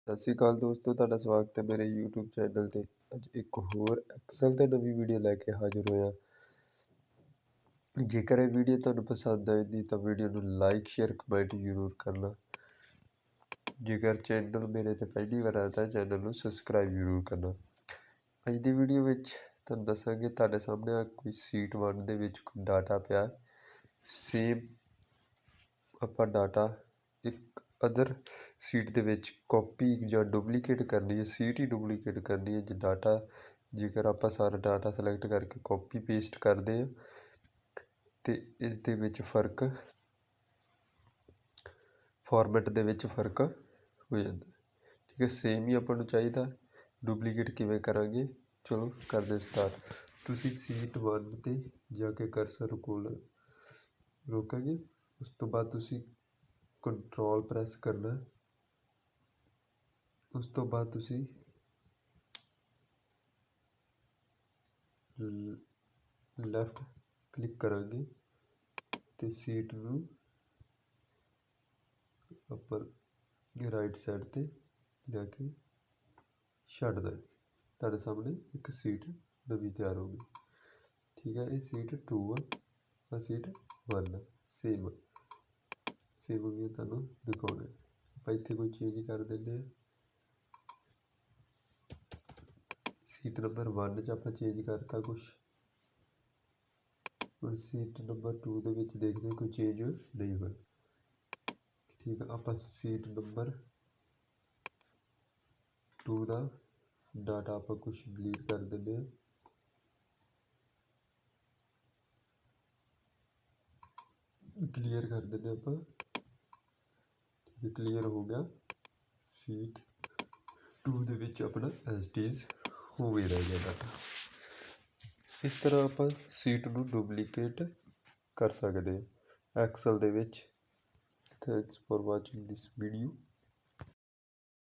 ਸਤਿ ਸ਼੍ਰੀ ਅਕਾਲ ਦੋਸਤੋ, ਤੁਹਾਡਾ ਸਵਾਗਤ ਹੈ ਮੇਰੇ YouTube ਚੈਨਲ ਤੇ। ਅੱਜ ਇੱਕ ਹੋਰ ਐਕਸਲ ਤੇ ਨਵੀਂ ਵੀਡੀਓ ਲੈ ਕੇ ਹਾਜ਼ਰ ਹੋਇਆ। ਜੇਕਰ ਇਹ ਵੀਡੀਓ ਤੁਹਾਨੂੰ ਪਸੰਦ ਆਈ ਤਾਂ ਵੀਡੀਓ ਨੂੰ ਲਾਈਕ ਸ਼ੇਅਰ ਕਮੈਂਟ ਜ਼ਰੂਰ ਕਰਨਾ। ਜੇਕਰ ਚੈਨਲ ਮੇਰੇ ਤੇ ਪਹਿਲੀ ਵਾਰ ਆਇਆ ਤਾਂ ਚੈਨਲ ਨੂੰ ਸਬਸਕ੍ਰਾਈਬ ਜ਼ਰੂਰ ਕਰਨਾ। ਅੱਜ ਦੀ ਵੀਡੀਓ ਵਿੱਚ ਤੁਹਾਨੂੰ ਦੱਸਾਂਗੇ, ਤੁਹਾਡੇ ਸਾਹਮਣੇ ਕੋਈ ਸੀਟ 1 ਦੇ ਵਿੱਚ ਕੋਈ ਡਾਟਾ ਪਿਆ, ਸੇਮ ਆਪਾਂ ਡਾਟਾ ਇੱਕ ਅਦਰ ਸੀਟ ਦੇ ਵਿੱਚ ਕਾਪੀ ਜਾਂ ਡੁਪਲੀਕੇਟ ਕਰਨੀ ਹੈ। ਸੀਟ ਹੀ ਡੁਪਲੀਕੇਟ ਕਰਨੀ ਹੈ ਜੇ ਡਾਟਾ, ਜੇਕਰ ਆਪਾਂ ਸਾਰਾ ਡਾਟਾ ਸਿਲੈਕਟ ਕਰਕੇ ਕਾਪੀ ਪੇਸਟ ਕਰਦੇ ਹਾਂ ਤੇ ਇਸ ਦੇ ਵਿੱਚ ਫਰਕ ਫਾਰਮੈਟ ਦੇ ਵਿੱਚ ਫਰਕ ਹੋ ਜਾਂਦਾ। ਠੀਕ ਹੈ, ਸੇਮ ਹੀ ਆਪਾਂ ਨੂੰ ਚਾਹੀਦਾ, ਡੁਪਲੀਕੇਟ ਕਿਵੇਂ ਕਰਾਂਗੇ, ਚਲੋ ਕਰਦੇ ਸਟਾਰਟ। ਤੁਸੀਂ ਸੀਟ 1 ਤੇ ਜਾ ਕੇ ਕਰਸਰ ਕੋਲ ਰੋਕਾਂਗੇ, ਉਸ ਤੋਂ ਬਾਅਦ ਤੁਸੀਂ ਕੰਟਰੋਲ ਪ੍ਰੈਸ ਕਰਨਾ। ਉਸ ਤੋਂ ਬਾਅਦ ਤੁਸੀਂ ਲੈਫਟ ਕਲਿੱਕ ਕਰਾਂਗੇ ਤੇ ਸੀਟ ਨੂੰ ਆਪਾਂ ਰਾਈਟ ਸਾਈਡ ਤੇ ਲਿਆ ਕੇ ਛੱਡ ਦੇਣਾ। ਤੁਹਾਡੇ ਸਾਹਮਣੇ ਇੱਕ ਸੀਟ ਨਵੀਂ ਤਿਆਰ ਹੋ ਗਈ। ਠੀਕ ਹੈ, ਇਹ ਸੀਟ 2 ਆ, ਆਹ ਸੀਟ 1 ਆ, ਸੇਮ ਹੋ ਗਈ। ਤੁਹਾਨੂੰ ਦਿਖਾਉਣਾ ਆਪਾਂ ਇੱਥੇ ਕੋਈ ਚੇਂਜ ਕਰ ਦਿੰਦੇ ਹਾਂ। ਸੀਟ ਨੰਬਰ 1 'ਚ ਆਪਾਂ ਚੇਂਜ ਕਰਤਾ ਕੁਛ, ਹੁਣ ਸੀਟ ਨੰਬਰ 2 ਦੇ ਵਿੱਚ ਦੇਖਦੇ ਕੋਈ ਚੇਂਜ ਨਹੀਂ ਹੋਇਆ। ਠੀਕ ਹੈ, ਆਪਾਂ ਸੀਟ ਨੰਬਰ 2 ਦਾ ਡਾਟਾ ਆਪਾਂ ਕੁਛ ਡਿਲੀਟ ਕਰ ਦਿੰਦੇ ਹਾਂ। ਕਲੀਅਰ ਕਰ ਦਿੰਦੇ ਆਪਾਂ। ਠੀਕ ਹੈ, ਕਲੀਅਰ ਹੋ ਗਿਆ। ਸੀਟ 2 ਦੇ ਵਿੱਚ ਆਪਣਾ ਐਜ਼ ਇਟ ਇਜ਼ ਹੋਵੇ ਰਹਿ ਗਿਆ ਡਾਟਾ। ਇਸ ਤਰ੍ਹਾਂ ਆਪਾਂ ਸੀਟ ਨੂੰ ਡੁਪਲੀਕੇਟ ਕਰ ਸਕਦੇ ਹਾਂ ਐਕਸਲ ਦੇ ਵਿੱਚ। Thanks for watching this video.